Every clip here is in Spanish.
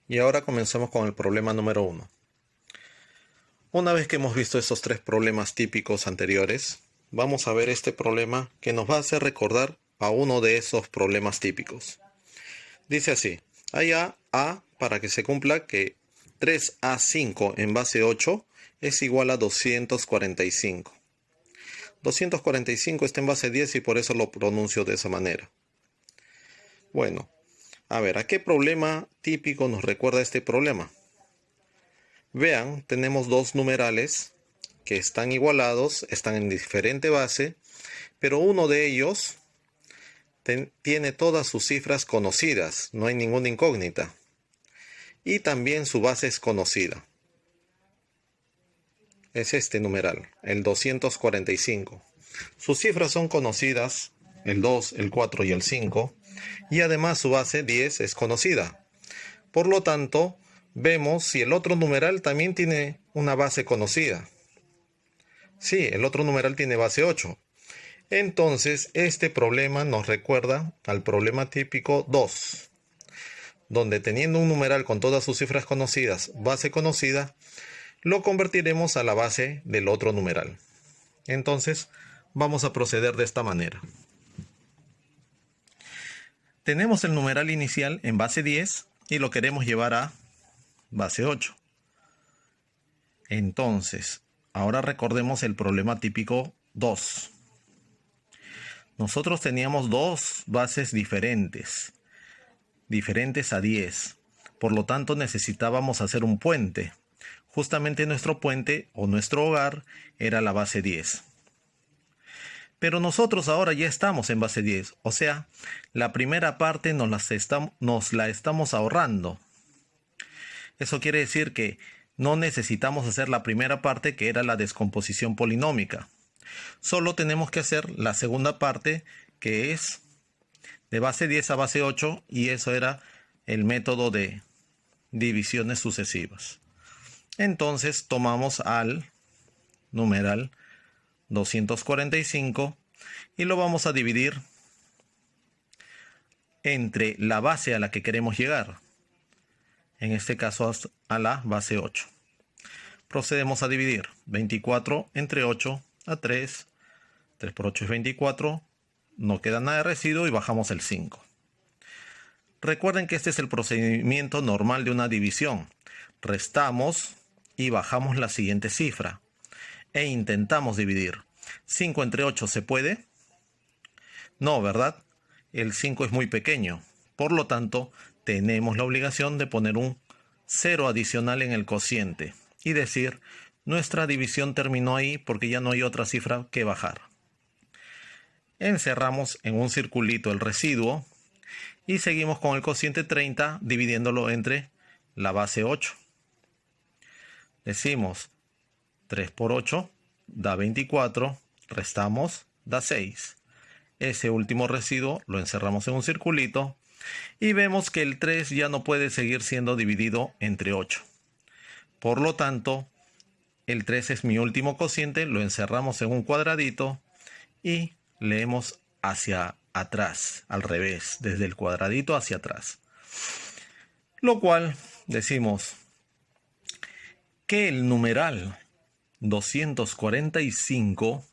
Y ahora comenzamos con el problema número 1. Una vez que hemos visto estos tres problemas típicos anteriores, vamos a ver este problema que nos va a hacer recordar a uno de esos problemas típicos. Dice así: hay A para que se cumpla que 3A5 en base 8 es igual a 245. 245 está en base 10 y por eso lo pronuncio de esa manera. Bueno, a ver, ¿a qué problema típico nos recuerda este problema? Vean, tenemos dos numerales que están igualados, están en diferente base, pero uno de ellos tiene todas sus cifras conocidas, no hay ninguna incógnita. Y también su base es conocida. Es este numeral, el 245. Sus cifras son conocidas, el 2, el 4 y el 5, y además su base 10 es conocida. Por lo tanto, vemos si el otro numeral también tiene una base conocida. Sí, el otro numeral tiene base 8. Entonces, este problema nos recuerda al problema típico 2, donde teniendo un numeral con todas sus cifras conocidas, base conocida, lo convertiremos a la base del otro numeral. Entonces, vamos a proceder de esta manera. Tenemos el numeral inicial en base 10 y lo queremos llevar a base 8. Entonces, ahora recordemos el problema típico 2. Nosotros teníamos dos bases diferentes a 10. Por lo tanto, necesitábamos hacer un puente. Justamente nuestro puente o nuestro hogar era la base 10. Pero nosotros ahora ya estamos en base 10. O sea, la primera parte nos la estamos ahorrando. Eso quiere decir que no necesitamos hacer la primera parte, que era la descomposición polinómica. Solo tenemos que hacer la segunda parte, que es de base 10 a base 8, y eso era el método de divisiones sucesivas. Entonces tomamos al numeral 245 y lo vamos a dividir entre la base a la que queremos llegar. En este caso a la base 8. Procedemos a dividir 24 entre 8 a 3. 3 por 8 es 24. No queda nada de residuo y bajamos el 5. Recuerden que este es el procedimiento normal de una división. Restamos y bajamos la siguiente cifra. E intentamos dividir. 5 entre 8 ¿se puede? No, ¿verdad? El 5 es muy pequeño. Por lo tanto, tenemos la obligación de poner un 0 adicional en el cociente y decir, nuestra división terminó ahí porque ya no hay otra cifra que bajar. Encerramos en un circulito el residuo y seguimos con el cociente 30 dividiéndolo entre la base 8. Decimos 3 por 8 da 24, restamos, da 6. Ese último residuo lo encerramos en un circulito y vemos que el 3 ya no puede seguir siendo dividido entre 8. Por lo tanto, el 3 es mi último cociente, lo encerramos en un cuadradito y leemos hacia atrás, al revés, desde el cuadradito hacia atrás. Lo cual decimos que el numeral 245,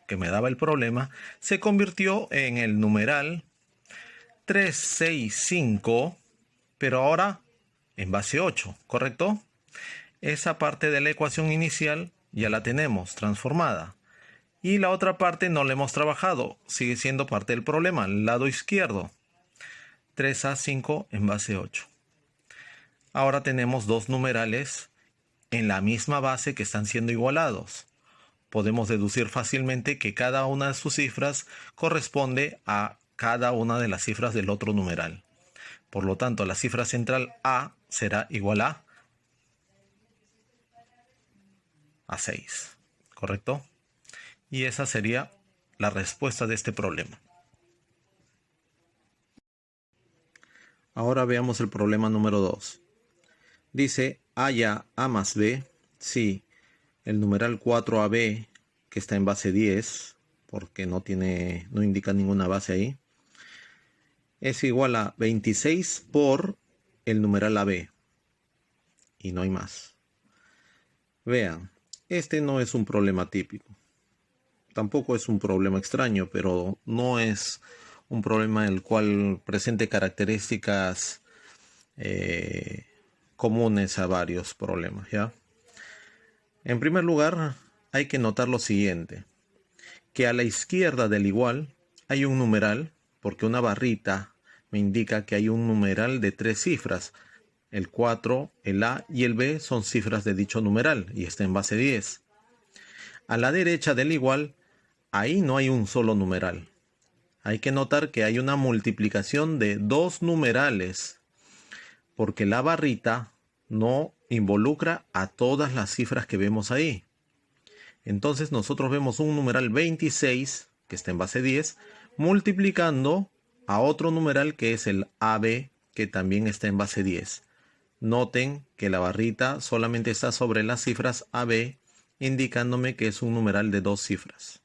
que me daba el problema, se convirtió en el numeral 365, pero ahora en base 8, ¿correcto? Esa parte de la ecuación inicial ya la tenemos transformada. Y la otra parte no la hemos trabajado, sigue siendo parte del problema, el lado izquierdo. 3A5 en base 8. Ahora tenemos dos numerales en la misma base que están siendo igualados. Podemos deducir fácilmente que cada una de sus cifras corresponde a cada una de las cifras del otro numeral. Por lo tanto, la cifra central A será igual a 6, ¿correcto? Y esa sería la respuesta de este problema. Ahora veamos el problema número 2. Dice haya A más B si el numeral 4AB, que está en base 10, porque no indica ninguna base ahí, es igual a 26 por el numeral AB. y no hay más. Vean, este no es un problema típico. Tampoco es un problema extraño, pero no es un problema el cual presente características comunes a varios problemas, ¿ya? En primer lugar, hay que notar lo siguiente, que a la izquierda del igual hay un numeral, porque una barrita me indica que hay un numeral de 3 cifras. El 4, el A y el B son cifras de dicho numeral y está en base 10. A la derecha del igual, ahí no hay un solo numeral. Hay que notar que hay una multiplicación de 2 numerales, porque la barrita no involucra a todas las cifras que vemos ahí. Entonces nosotros vemos un numeral 26, que está en base 10, multiplicando a otro numeral que es el AB, que también está en base 10. Noten que la barrita solamente está sobre las cifras AB, indicándome que es un numeral de 2 cifras.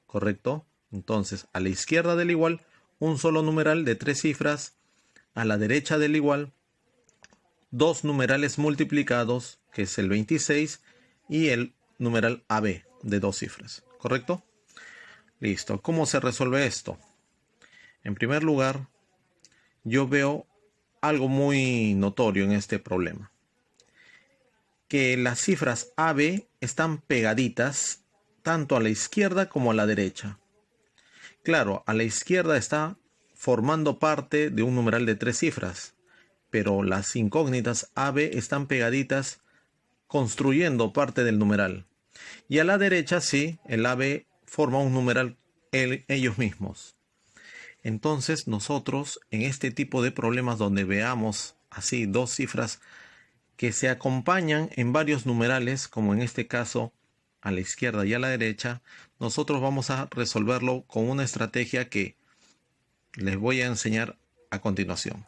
¿Correcto? Entonces, a la izquierda del igual, un solo numeral de 3 cifras. A la derecha del igual, 2 numerales multiplicados, que es el 26, y el numeral AB de 2 cifras. ¿Correcto? Listo. ¿Cómo se resuelve esto? En primer lugar, yo veo algo muy notorio en este problema. Que las cifras AB están pegaditas tanto a la izquierda como a la derecha. Claro, a la izquierda está formando parte de un numeral de 3 cifras, pero las incógnitas AB están pegaditas construyendo parte del numeral. Y a la derecha sí, el AB forma un numeral ellos mismos. Entonces nosotros en este tipo de problemas donde veamos así 2 cifras que se acompañan en varios numerales, como en este caso a la izquierda y a la derecha, nosotros vamos a resolverlo con una estrategia que les voy a enseñar a continuación.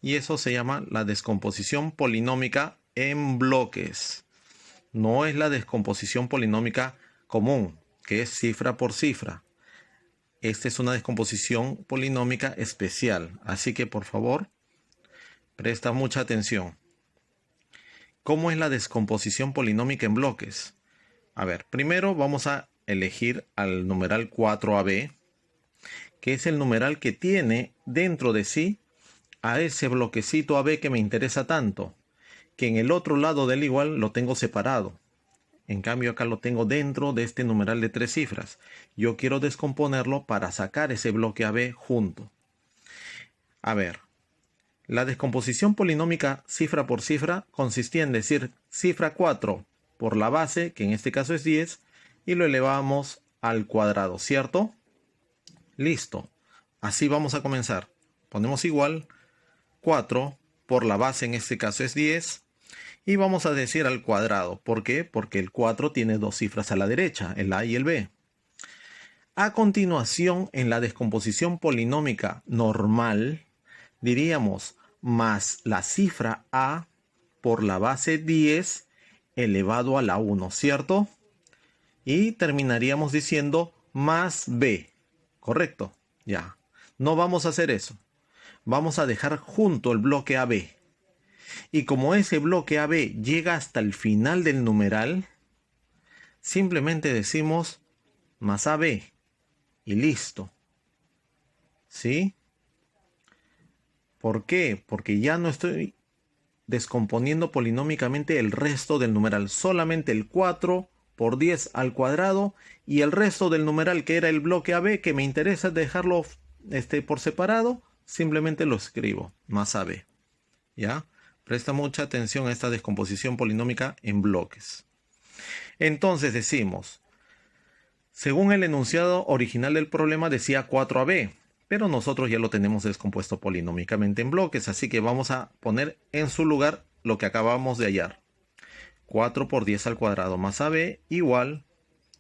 Y eso se llama la descomposición polinómica en bloques. No es la descomposición polinómica común, que es cifra por cifra. Esta es una descomposición polinómica especial, así que por favor, presta mucha atención. ¿Cómo es la descomposición polinómica en bloques? A ver, primero vamos a elegir al numeral 4AB, que es el numeral que tiene dentro de sí a ese bloquecito AB que me interesa tanto, que en el otro lado del igual lo tengo separado. En cambio acá lo tengo dentro de este numeral de 3 cifras. Yo quiero descomponerlo para sacar ese bloque AB junto. A ver, la descomposición polinómica cifra por cifra consistía en decir cifra 4 por la base, que en este caso es 10, y lo elevamos al cuadrado, ¿cierto? Listo. Así vamos a comenzar. Ponemos igual 4 por la base, en este caso es 10, y vamos a decir al cuadrado. ¿Por qué? Porque el 4 tiene 2 cifras a la derecha, el A y el B. A continuación, en la descomposición polinómica normal, diríamos más la cifra A por la base 10 elevado a la 1, ¿cierto? Y terminaríamos diciendo más B, ¿correcto? Ya, no vamos a hacer eso. Vamos a dejar junto el bloque AB. Y como ese bloque AB llega hasta el final del numeral, simplemente decimos más AB y listo. ¿Sí? ¿Por qué? Porque ya no estoy descomponiendo polinómicamente el resto del numeral, solamente el 4 por 10 al cuadrado y el resto del numeral que era el bloque AB, que me interesa dejarlo por separado, simplemente lo escribo, más AB. ¿Ya? Presta mucha atención a esta descomposición polinómica en bloques. Entonces decimos, según el enunciado original del problema decía 4AB, pero nosotros ya lo tenemos descompuesto polinómicamente en bloques, así que vamos a poner en su lugar lo que acabamos de hallar. 4 por 10 al cuadrado más AB igual,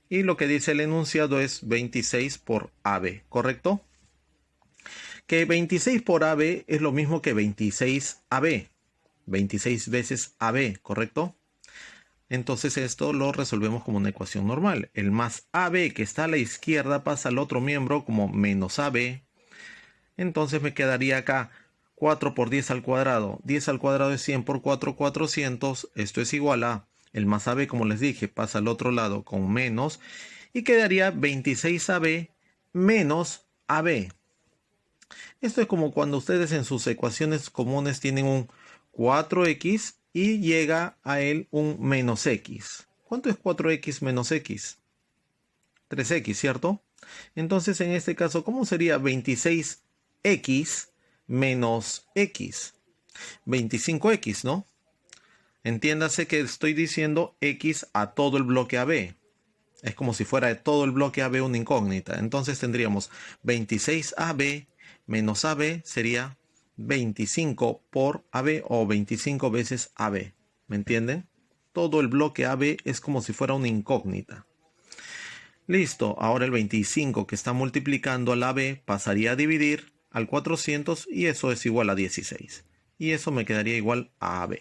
y lo que dice el enunciado es 26 por AB, ¿correcto? Que 26 por AB es lo mismo que 26AB, 26 veces AB, ¿correcto? Entonces esto lo resolvemos como una ecuación normal. El más AB que está a la izquierda pasa al otro miembro como menos AB. Entonces me quedaría acá 4 por 10 al cuadrado. 10 al cuadrado es 100 por 4, 400. Esto es igual a, el más AB, como les dije, pasa al otro lado con menos. Y quedaría 26AB menos AB. Esto es como cuando ustedes en sus ecuaciones comunes tienen un 4x y llega a él un menos x. ¿Cuánto es 4x menos x? 3x, ¿cierto? Entonces, en este caso, ¿cómo sería 26x menos x? 25x, ¿no? Entiéndase que estoy diciendo x a todo el bloque AB. Es como si fuera de todo el bloque AB una incógnita. Entonces tendríamos 26AB menos AB sería 25 por AB o 25 veces AB. ¿Me entienden? Todo el bloque AB es como si fuera una incógnita. Listo, ahora el 25 que está multiplicando al AB pasaría a dividir al 400 y eso es igual a 16. Y eso me quedaría igual a AB.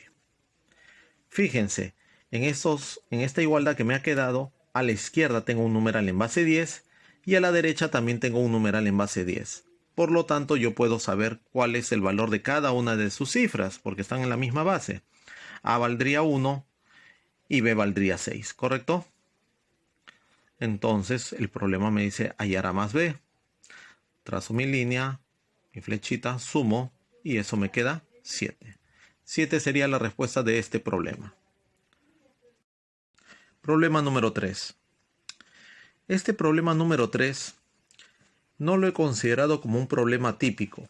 Fíjense, en esta igualdad que me ha quedado, a la izquierda tengo un numeral en base 10 y a la derecha también tengo un numeral en base 10. Por lo tanto, yo puedo saber cuál es el valor de cada una de sus cifras porque están en la misma base. A valdría 1 y B valdría 6, ¿correcto? Entonces, el problema me dice hallar A más B. Trazo mi línea, mi flechita, sumo y eso me queda 7. 7 sería la respuesta de este problema. Problema número 3. Este problema número 3 no lo he considerado como un problema típico.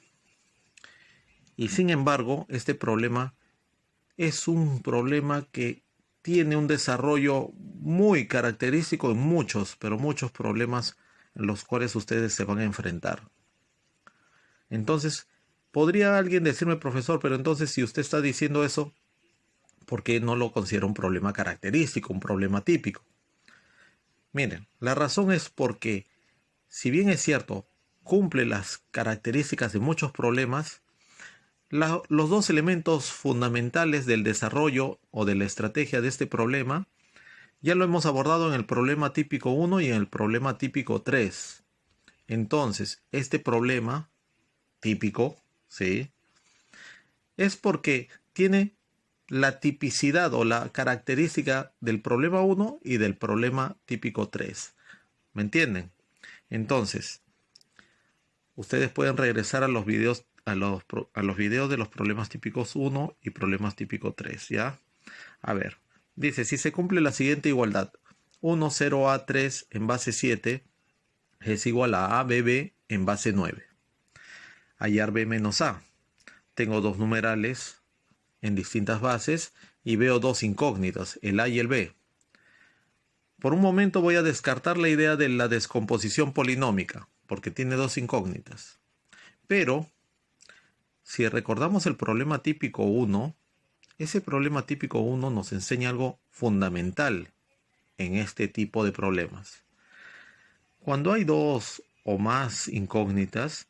Y sin embargo, este problema es un problema que tiene un desarrollo muy característico en muchos problemas en los cuales ustedes se van a enfrentar. Entonces, podría alguien decirme, profesor, pero entonces si usted está diciendo eso, ¿por qué no lo considera un problema característico, un problema típico? Miren, la razón es porque, si bien es cierto, cumple las características de muchos problemas, los dos elementos fundamentales del desarrollo o de la estrategia de este problema ya lo hemos abordado en el problema típico 1 y en el problema típico 3. Entonces, este problema típico, ¿sí?, es porque tiene la tipicidad o la característica del problema 1 y del problema típico 3. ¿Me entienden? Entonces, ustedes pueden regresar a los videos, a los videos de los problemas típicos 1 y problemas típico 3, ¿ya? A ver, dice, si se cumple la siguiente igualdad, 1, 0, A, 3 en base 7 es igual a ABB en base 9. Hallar B menos A. Tengo dos numerales en distintas bases y veo dos incógnitas, el A y el B. Por un momento voy a descartar la idea de la descomposición polinómica, porque tiene dos incógnitas. Pero, si recordamos el problema típico 1, ese problema típico 1 nos enseña algo fundamental en este tipo de problemas. Cuando hay dos o más incógnitas,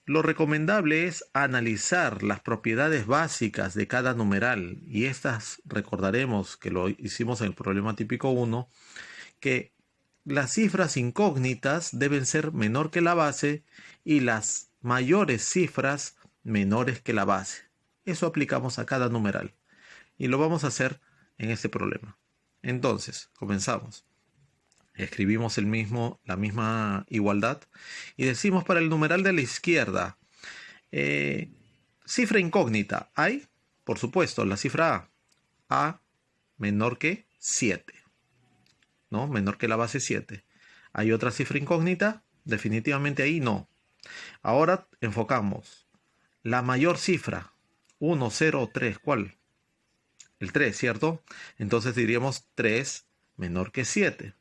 lo recomendable es analizar las propiedades básicas de cada numeral, y estas recordaremos que lo hicimos en el problema típico 1, que las cifras incógnitas deben ser menor que la base y las mayores cifras menores que la base. Eso aplicamos a cada numeral y lo vamos a hacer en este problema. Entonces, comenzamos. Escribimos la misma igualdad y decimos para el numeral de la izquierda, cifra incógnita, ¿hay? Por supuesto, la cifra A menor que 7, ¿no? Menor que la base 7. ¿Hay otra cifra incógnita? Definitivamente ahí no. Ahora enfocamos. La mayor cifra, 1, 0, 3, ¿cuál? El 3, ¿cierto? Entonces diríamos 3 menor que 7.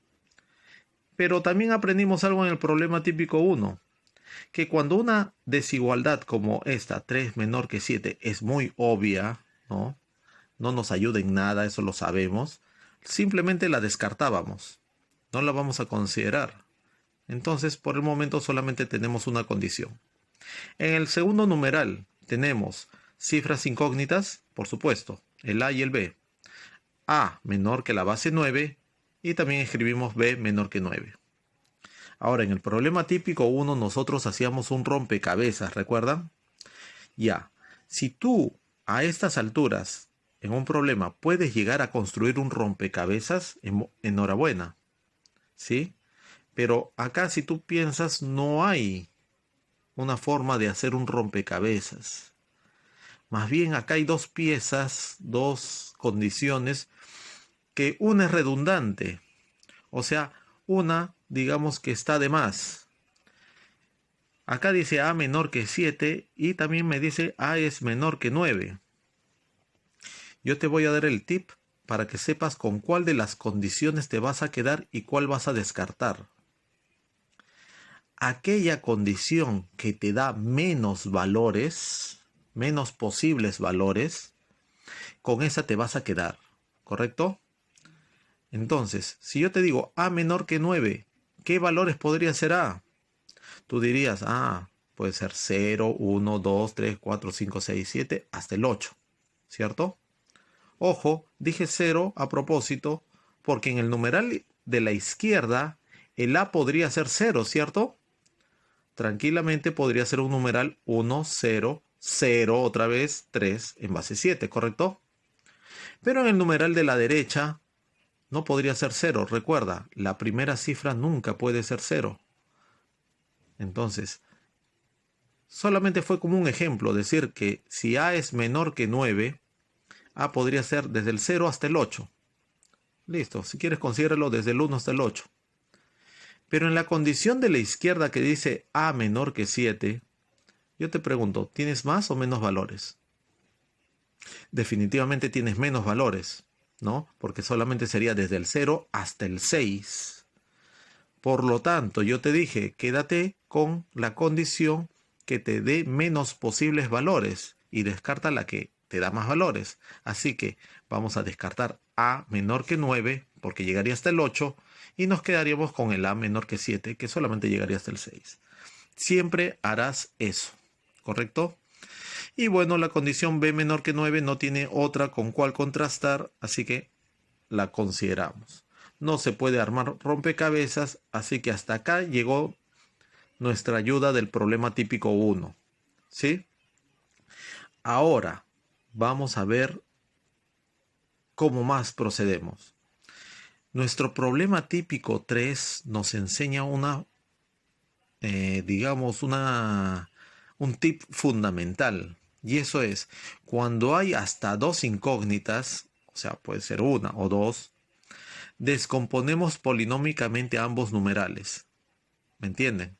Pero también aprendimos algo en el problema típico 1, que cuando una desigualdad como esta, 3 menor que 7, es muy obvia, ¿no? No nos ayuda en nada, eso lo sabemos, simplemente la descartábamos, no la vamos a considerar. Entonces, por el momento solamente tenemos una condición. En el segundo numeral tenemos cifras incógnitas, por supuesto, el A y el B. A menor que la base 9 y también escribimos B menor que 9. Ahora, en el problema típico 1 nosotros hacíamos un rompecabezas, ¿recuerdan? Ya, si tú a estas alturas, en un problema, puedes llegar a construir un rompecabezas, enhorabuena, ¿sí? Pero acá si tú piensas, no hay una forma de hacer un rompecabezas. Más bien acá hay dos piezas, dos condiciones, que una es redundante. O sea, una, digamos que está de más. Acá dice A menor que 7 y también me dice A es menor que 9. Yo te voy a dar el tip para que sepas con cuál de las condiciones te vas a quedar y cuál vas a descartar. Aquella condición que te da menos valores, menos posibles valores, con esa te vas a quedar, ¿correcto? Entonces, si yo te digo A menor que 9, ¿qué valores podría ser A? Tú dirías, puede ser 0, 1, 2, 3, 4, 5, 6, 7, hasta el 8, ¿cierto? Ojo, dije 0 a propósito, porque en el numeral de la izquierda, el A podría ser 0, ¿cierto? Tranquilamente podría ser un numeral 1, 0, 0, otra vez 3 en base 7, ¿correcto? Pero en el numeral de la derecha no podría ser 0. Recuerda, la primera cifra nunca puede ser 0. Entonces, solamente fue como un ejemplo decir que si A es menor que 9, A podría ser desde el 0 hasta el 8. Listo, si quieres considéralo desde el 1 hasta el 8. Pero en la condición de la izquierda que dice A menor que 7, yo te pregunto, ¿tienes más o menos valores? Definitivamente tienes menos valores, ¿no? Porque solamente sería desde el 0 hasta el 6. Por lo tanto, yo te dije, quédate con la condición que te dé menos posibles valores y descarta la que te da más valores. Así que vamos a descartar A menor que 9 porque llegaría hasta el 8 y nos quedaríamos con el A menor que 7 que solamente llegaría hasta el 6. Siempre harás eso, ¿correcto? Y bueno, la condición B menor que 9 no tiene otra con cuál contrastar, así que la consideramos. No se puede armar rompecabezas, así que hasta acá llegó nuestra ayuda del problema típico 1. ¿Sí? Ahora vamos a ver cómo más procedemos. Nuestro problema típico 3 nos enseña un tip fundamental. Y eso es, cuando hay hasta dos incógnitas, o sea, puede ser una o dos, descomponemos polinómicamente ambos numerales. ¿Me entienden?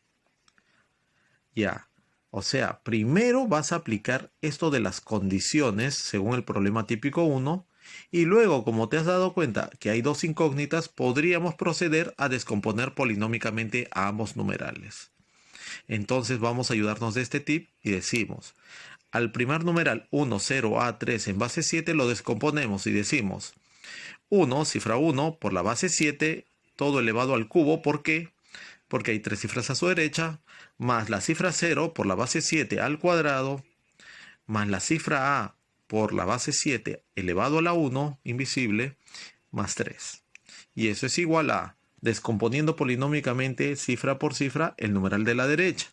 Ya. O sea, primero vas a aplicar esto de las condiciones según el problema típico 1 y luego, como te has dado cuenta que hay dos incógnitas, podríamos proceder a descomponer polinómicamente a ambos numerales. Entonces vamos a ayudarnos de este tip y decimos, al primer numeral 1, 0, A, 3 en base 7 lo descomponemos y decimos 1, cifra 1, por la base 7, todo elevado al cubo. ¿Por qué? Porque hay tres cifras a su derecha, más la cifra 0 por la base 7 al cuadrado, más la cifra A por la base 7 elevado a la 1, invisible, más 3. Y eso es igual a, descomponiendo polinómicamente cifra por cifra, el numeral de la derecha.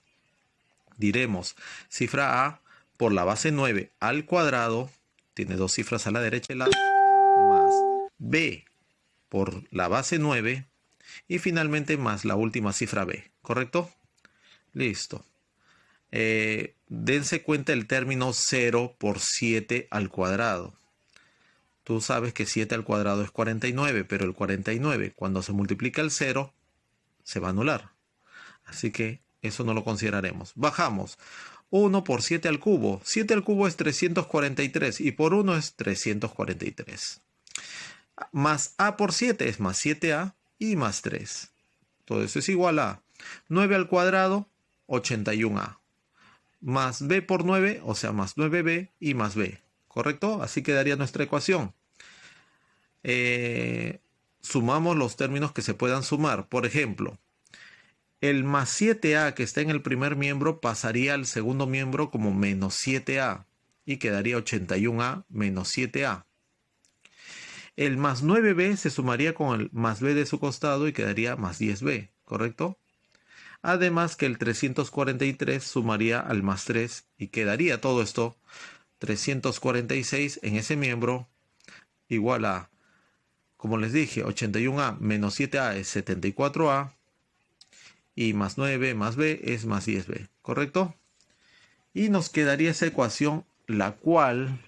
Diremos, cifra A por la base 9 al cuadrado, tiene dos cifras a la derecha y la más B por la base 9 y finalmente más la última cifra B, ¿correcto? Listo. Dense cuenta el término 0 por 7 al cuadrado. Tú sabes que 7 al cuadrado es 49, pero el 49 cuando se multiplica el 0 se va a anular. Así que eso no lo consideraremos. Bajamos. 1 por 7 al cubo. 7 al cubo es 343 y por 1 es 343. Más A por 7 es más 7A y más 3. Todo eso es igual a 9 al cuadrado, 81A. Más B por 9, o sea, más 9B y más B. ¿Correcto? Así quedaría nuestra ecuación. Sumamos los términos que se puedan sumar. Por ejemplo, el más 7A que está en el primer miembro pasaría al segundo miembro como menos 7A y quedaría 81A menos 7A. El más 9B se sumaría con el más B de su costado y quedaría más 10B, ¿correcto? Además que el 343 sumaría al más 3 y quedaría todo esto 346 en ese miembro igual a, como les dije, 81A menos 7A es 74A y más 9 más B es más 10B, ¿correcto? Y nos quedaría esa ecuación, la cual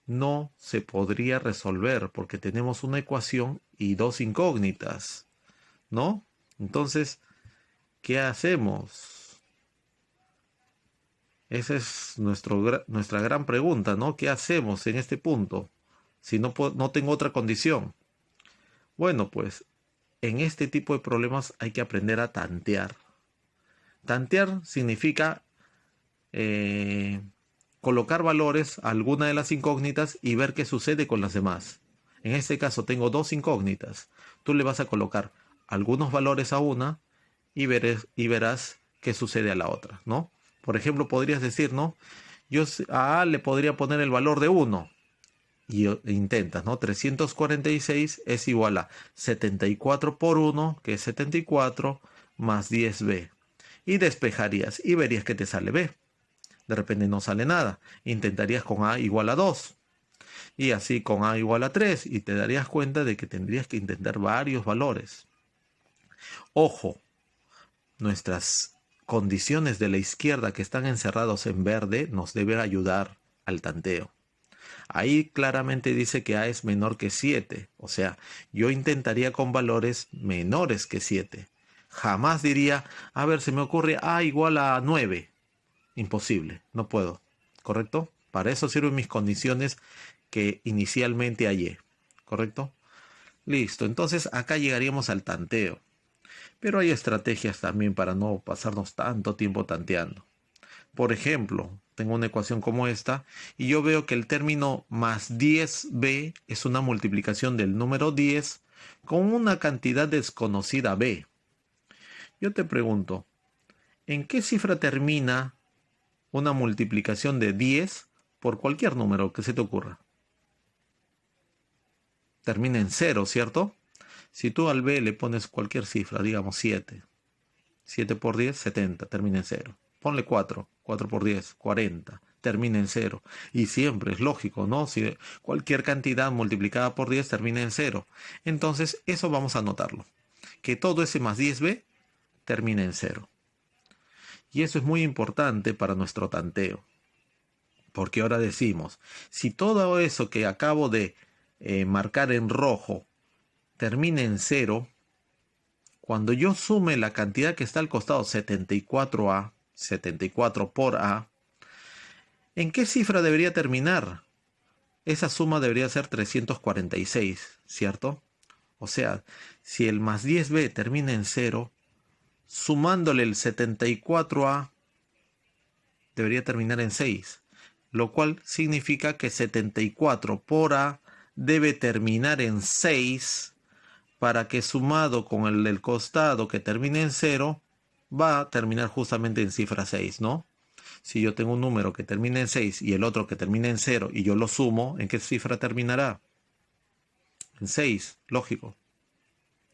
no se podría resolver porque tenemos una ecuación y dos incógnitas, ¿no? Entonces, ¿qué hacemos? Esa es nuestra gran pregunta, ¿no? ¿Qué hacemos en este punto si no tengo otra condición? Bueno, pues en este tipo de problemas hay que aprender a tantear. Tantear significa colocar valores a alguna de las incógnitas y ver qué sucede con las demás. En este caso tengo dos incógnitas. Tú le vas a colocar algunos valores a una y verás qué sucede a la otra, ¿no? Por ejemplo, podrías decir, ¿no? Yo a le podría poner el valor de 1 y intentas, ¿no? 346 es igual a 74 por 1, que es 74, más 10b. Y despejarías y verías que te sale b. De repente no sale nada. Intentarías con a igual a 2. Y así con a igual a 3. Y te darías cuenta de que tendrías que intentar varios valores. Ojo, nuestras condiciones de la izquierda que están encerrados en verde nos deben ayudar al tanteo. Ahí claramente dice que a es menor que 7. O sea, yo intentaría con valores menores que 7. Jamás diría, a ver, se me ocurre a igual a 9. Imposible, no puedo. ¿Correcto? Para eso sirven mis condiciones que inicialmente hallé. ¿Correcto? Listo, entonces acá llegaríamos al tanteo. Pero hay estrategias también para no pasarnos tanto tiempo tanteando. Por ejemplo, tengo una ecuación como esta y yo veo que el término más 10b es una multiplicación del número 10 con una cantidad desconocida b. Yo te pregunto, ¿en qué cifra termina una multiplicación de 10 por cualquier número que se te ocurra? Termina en 0, ¿cierto? Si tú al b le pones cualquier cifra, digamos 7. 7 por 10, 70, termina en 0. Ponle 4, 4 por 10, 40, termina en 0. Y siempre es lógico, ¿no? Si cualquier cantidad multiplicada por 10 termina en 0. Entonces, eso vamos a anotarlo. Que todo ese más 10b termina en 0. Y eso es muy importante para nuestro tanteo. Porque ahora decimos, si todo eso que acabo de marcar en rojo termina en 0, cuando yo sume la cantidad que está al costado, 74a, 74 por a, ¿en qué cifra debería terminar? Esa suma debería ser 346, ¿cierto? O sea, si el más 10b termina en 0, sumándole el 74a, debería terminar en 6, lo cual significa que 74 por a debe terminar en 6 para que sumado con el del costado que termine en 0, va a terminar justamente en cifra 6, ¿no? Si yo tengo un número que termina en 6 y el otro que termina en 0 y yo lo sumo, ¿en qué cifra terminará? En 6, lógico.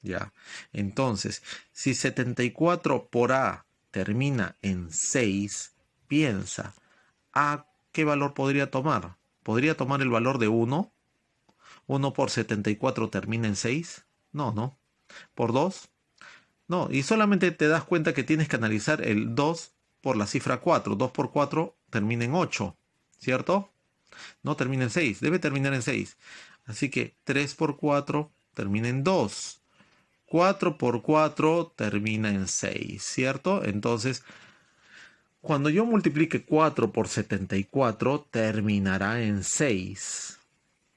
Ya. Entonces, si 74 por A termina en 6, piensa, ¿A qué valor podría tomar? ¿Podría tomar el valor de 1? ¿1 por 74 termina en 6? No, ¿no? ¿Por 2? No, y solamente te das cuenta que tienes que analizar el 2 por la cifra 4. 2 por 4 termina en 8, ¿cierto? No termina en 6, debe terminar en 6. Así que 3 por 4 termina en 2. 4 por 4 termina en 6, ¿cierto? Entonces, cuando yo multiplique 4 por 74, terminará en 6,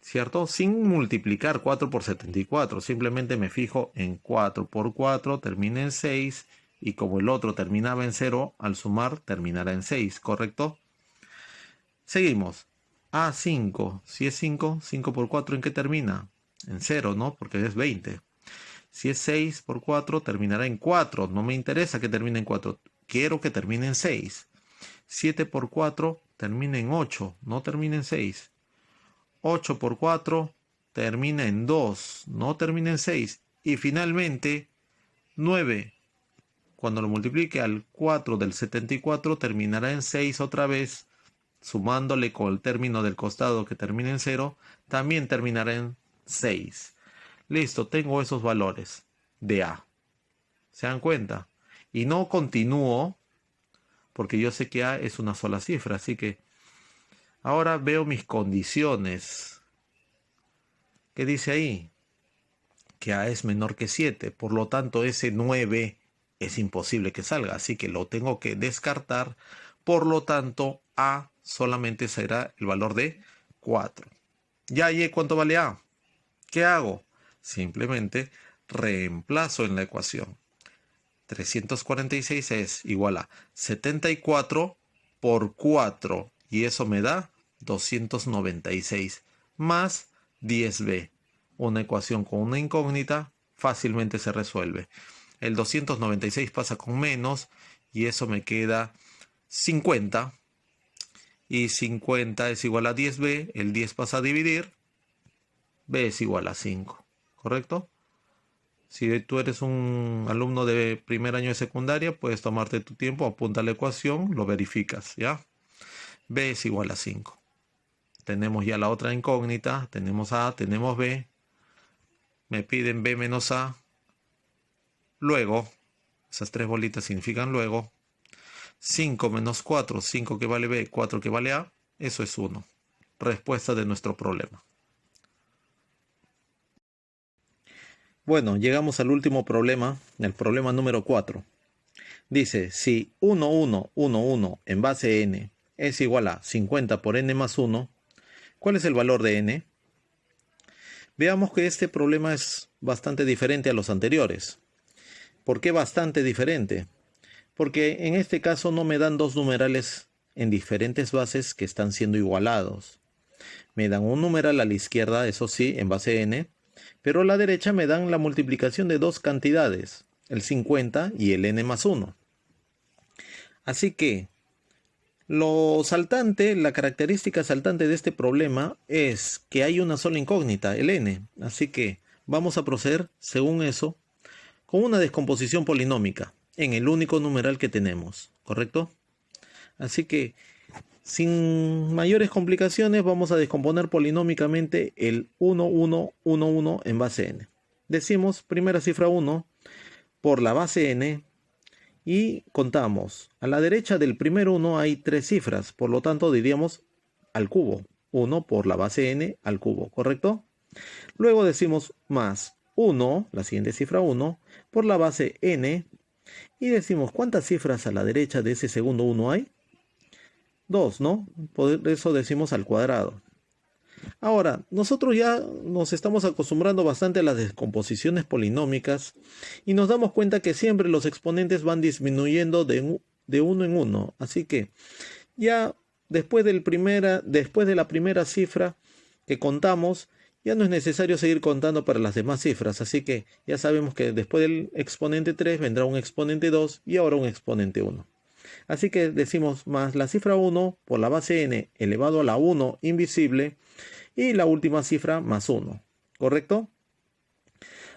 ¿cierto? Sin multiplicar 4 por 74, simplemente me fijo en 4 por 4, termina en 6, y como el otro terminaba en 0, al sumar terminará en 6, ¿correcto? Seguimos. A5, si es 5, 5 por 4, ¿en qué termina? En 0, ¿no? Porque es 20. Si es 6 por 4, terminará en 4. No me interesa que termine en 4. Quiero que termine en 6. 7 por 4 termina en 8. No termina en 6. 8 por 4 termina en 2. No termina en 6. Y finalmente, 9 cuando lo multiplique al 4 del 74, terminará en 6 otra vez. Sumándole con el término del costado que termina en 0, también terminará en 6. Listo, tengo esos valores de A. ¿Se dan cuenta? Y no continúo, porque yo sé que A es una sola cifra, así que ahora veo mis condiciones. ¿Qué dice ahí? Que A es menor que 7, por lo tanto ese 9 es imposible que salga, así que lo tengo que descartar, por lo tanto A solamente será el valor de 4. Ya, ¿y cuánto vale A? ¿Qué hago? Simplemente reemplazo en la ecuación. 346 es igual a 74 por 4, y eso me da 296 más 10b. Una ecuación con una incógnita fácilmente se resuelve. El 296 pasa con menos y eso me queda 50. Y 50 es igual a 10b. El 10 pasa a dividir. b es igual a 5. ¿Correcto? Si tú eres un alumno de primer año de secundaria, puedes tomarte tu tiempo, apunta la ecuación, lo verificas, ¿ya? b es igual a 5. Tenemos ya la otra incógnita. Tenemos a, tenemos b. Me piden b menos a. Luego, esas tres bolitas significan luego. 5 menos 4, 5 que vale b, 4 que vale a, eso es 1. Respuesta de nuestro problema. Bueno, llegamos al último problema, el problema número 4. Dice, si 1, 1, 1, 1 en base n es igual a 50 por n más 1, ¿cuál es el valor de n? Veamos que este problema es bastante diferente a los anteriores. ¿Por qué bastante diferente? Porque en este caso no me dan dos numerales en diferentes bases que están siendo igualados. Me dan un numeral a la izquierda, eso sí, en base n, pero a la derecha me dan la multiplicación de dos cantidades, el 50 y el n más 1. Así que lo saltante, la característica saltante de este problema es que hay una sola incógnita, el n. Así que vamos a proceder, según eso, con una descomposición polinómica en el único numeral que tenemos, ¿correcto? Así que, sin mayores complicaciones, vamos a descomponer polinómicamente el 1, 1, 1, 1 en base n. Decimos primera cifra 1 por la base n y contamos. A la derecha del primer 1 hay tres cifras, por lo tanto diríamos al cubo. 1 por la base n al cubo, ¿correcto? Luego decimos más 1, la siguiente cifra 1, por la base n. Y decimos, ¿cuántas cifras a la derecha de ese segundo 1 hay? 2, ¿no? Por eso decimos al cuadrado. Ahora, nosotros ya nos estamos acostumbrando bastante a las descomposiciones polinómicas y nos damos cuenta que siempre los exponentes van disminuyendo de uno en uno. Así que ya después de la primera cifra que contamos, ya no es necesario seguir contando para las demás cifras, así que ya sabemos que después del exponente 3 vendrá un exponente 2 y ahora un exponente 1. Así que decimos más la cifra 1 por la base n elevado a la 1 invisible y la última cifra más 1, ¿correcto?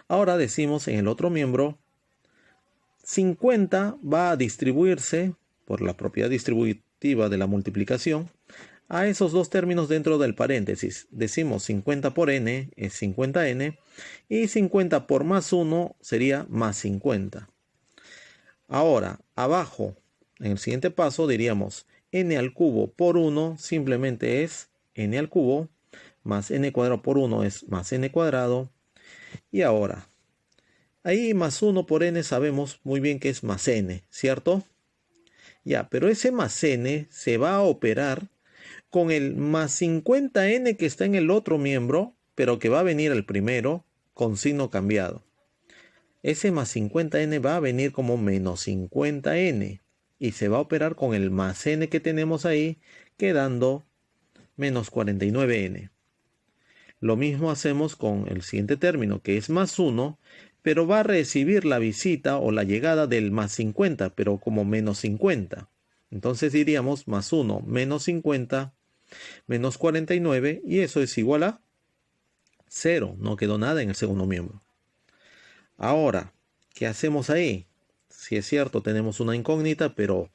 Ahora decimos en el otro miembro, 50 va a distribuirse por la propiedad distributiva de la multiplicación a esos dos términos dentro del paréntesis. Decimos 50 por n es 50n y 50 por más 1 sería más 50. Ahora, abajo, en el siguiente paso diríamos n al cubo por 1 simplemente es n al cubo, más n cuadrado por 1 es más n cuadrado. Y ahora, ahí más 1 por n sabemos muy bien que es más n, ¿cierto? Ya, pero ese más n se va a operar con el más 50n que está en el otro miembro, pero que va a venir al primero con signo cambiado. Ese más 50n va a venir como menos 50n y se va a operar con el más n que tenemos ahí, quedando menos 49n. Lo mismo hacemos con el siguiente término, que es más 1, pero va a recibir la visita o la llegada del más 50, pero como menos 50. Entonces diríamos más 1 menos 50 menos 49, y eso es igual a 0. No quedó nada en el segundo miembro. Ahora, ¿qué hacemos ahí? Si es cierto, tenemos una incógnita, pero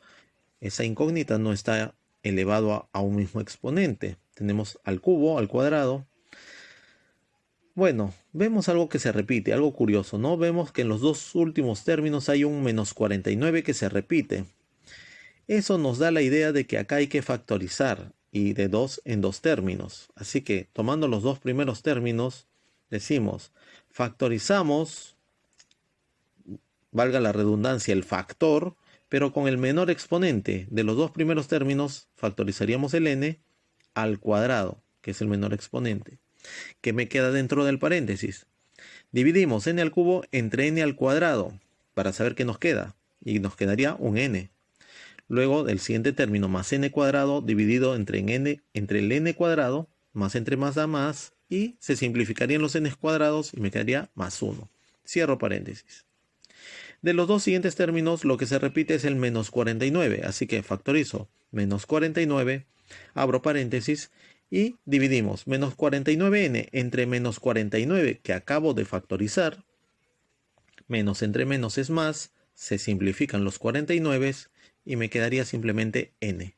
esa incógnita no está elevado a un mismo exponente. Tenemos al cubo, al cuadrado. Bueno, vemos algo que se repite, algo curioso, ¿no? Vemos que en los dos últimos términos hay un menos 49 que se repite. Eso nos da la idea de que acá hay que factorizar y de dos en dos términos. Así que tomando los dos primeros términos, decimos, factorizamos, valga la redundancia, el factor, pero con el menor exponente de los dos primeros términos, factorizaríamos el n al cuadrado, que es el menor exponente, que me queda dentro del paréntesis. Dividimos n al cubo entre n al cuadrado para saber qué nos queda, y nos quedaría un n. Luego del siguiente término más n cuadrado dividido entre el n cuadrado, más entre más da más, y se simplificarían los n cuadrados y me quedaría más 1. Cierro paréntesis. De los dos siguientes términos lo que se repite es el menos 49, así que factorizo menos 49, abro paréntesis y dividimos menos 49n entre menos 49 que acabo de factorizar. Menos entre menos es más, se simplifican los 49 y me quedaría simplemente n.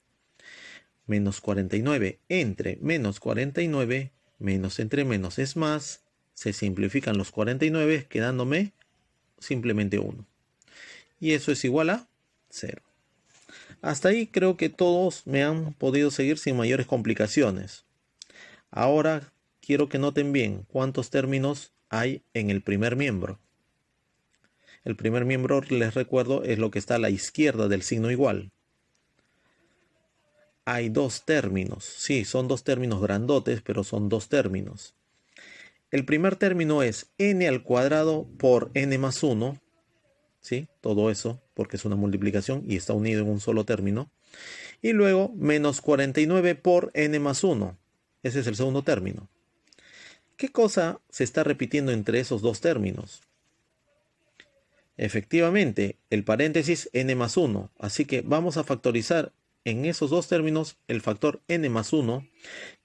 Menos 49 entre menos 49, menos entre menos es más, se simplifican los 49 quedándome simplemente 1. Y eso es igual a 0. Hasta ahí creo que todos me han podido seguir sin mayores complicaciones. Ahora quiero que noten bien cuántos términos hay en el primer miembro. El primer miembro, les recuerdo, es lo que está a la izquierda del signo igual. Hay dos términos. Sí, son dos términos grandotes, pero son dos términos. El primer término es n al cuadrado por n más 1. ¿Sí? Todo eso, porque es una multiplicación y está unido en un solo término. Y luego menos 49 por n más 1. Ese es el segundo término. ¿Qué cosa se está repitiendo entre esos dos términos? Efectivamente, el paréntesis n más 1. Así que vamos a factorizar en esos dos términos el factor n más 1,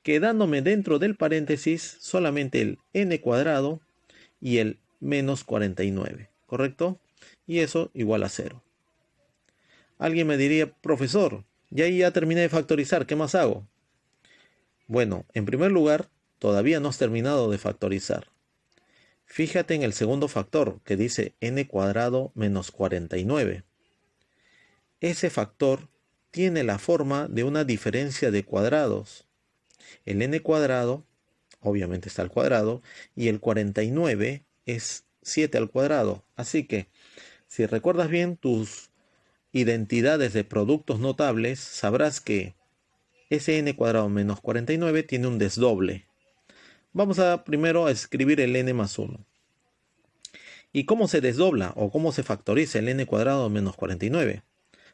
quedándome dentro del paréntesis solamente el n cuadrado y el menos 49. ¿Correcto? Y eso igual a 0. Alguien me diría, profesor, ya terminé de factorizar, ¿qué más hago? Bueno, en primer lugar, todavía no has terminado de factorizar. Fíjate en el segundo factor que dice n cuadrado menos 49. Ese factor tiene la forma de una diferencia de cuadrados. El n cuadrado, obviamente está al cuadrado, y el 49 es 7 al cuadrado. Así que, si recuerdas bien tus identidades de productos notables, sabrás que ese n cuadrado menos 49 tiene un desdoble. Vamos primero a escribir el n más 1. ¿Y cómo se desdobla o cómo se factoriza el n cuadrado menos 49?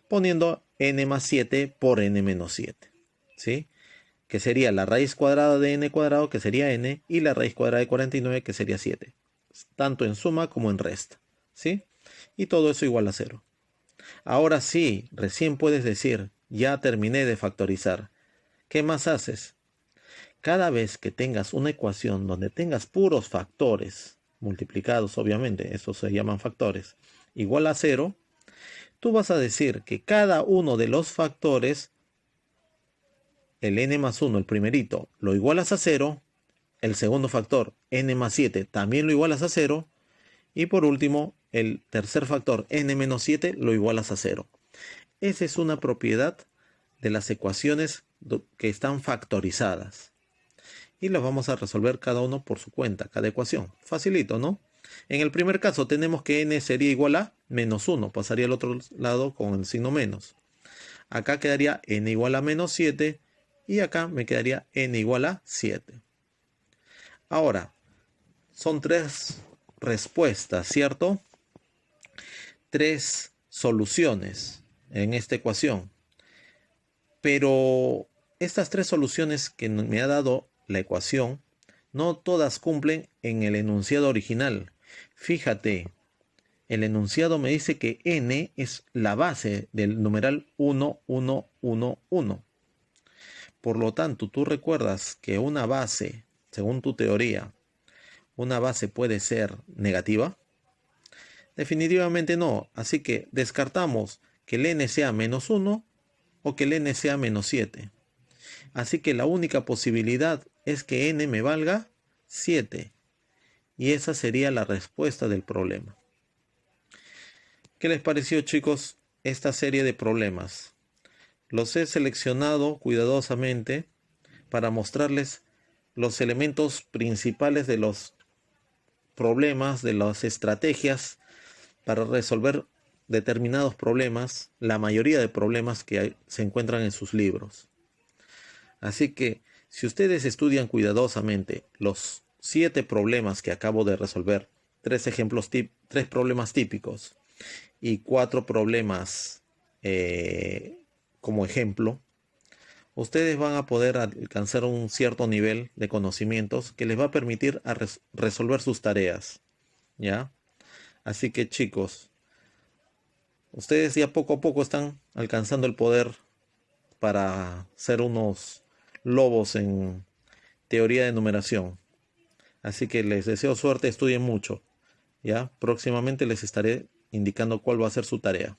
Poniendo n más 7 por n menos 7. ¿Sí? Que sería la raíz cuadrada de n cuadrado, que sería n, y la raíz cuadrada de 49, que sería 7. Tanto en suma como en resta. ¿Sí? Y todo eso igual a 0. Ahora sí, recién puedes decir, ya terminé de factorizar. ¿Qué más haces? Cada vez que tengas una ecuación donde tengas puros factores, multiplicados obviamente, estos se llaman factores, igual a 0, tú vas a decir que cada uno de los factores, el n más 1, el primerito, lo igualas a 0, el segundo factor, n más 7, también lo igualas a 0, y por último, el tercer factor, n menos 7, lo igualas a 0. Esa es una propiedad de las ecuaciones que están factorizadas. Y las vamos a resolver cada uno por su cuenta, cada ecuación. Facilito, ¿no? En el primer caso tenemos que n sería igual a menos 1. Pasaría al otro lado con el signo menos. Acá quedaría n igual a menos 7. Y acá me quedaría n igual a 7. Ahora, son tres respuestas, ¿cierto? Tres soluciones en esta ecuación. Pero estas tres soluciones que me ha dado la ecuación, no todas cumplen en el enunciado original. Fíjate, el enunciado me dice que n es la base del numeral 1, 1, 1, 1. Por lo tanto, tú recuerdas que una base, según tu teoría, una base puede ser negativa. Definitivamente no. Así que descartamos que el n sea -1 o que el n sea -7. Así que la única posibilidad es que n me valga 7. Y esa sería la respuesta del problema. ¿Qué les pareció, chicos, esta serie de problemas? Los he seleccionado cuidadosamente para mostrarles los elementos principales de los problemas, de las estrategias para resolver determinados problemas, la mayoría de problemas que se encuentran en sus libros. Así que, si ustedes estudian cuidadosamente los 7 problemas que acabo de resolver, 3 problemas típicos y 4 problemas como ejemplo, ustedes van a poder alcanzar un cierto nivel de conocimientos que les va a permitir resolver sus tareas, ¿ya? Así que, chicos, ustedes ya poco a poco están alcanzando el poder para ser unos lobos en teoría de numeración. Así que les deseo suerte, estudien mucho, ¿ya? Próximamente les estaré indicando cuál va a ser su tarea.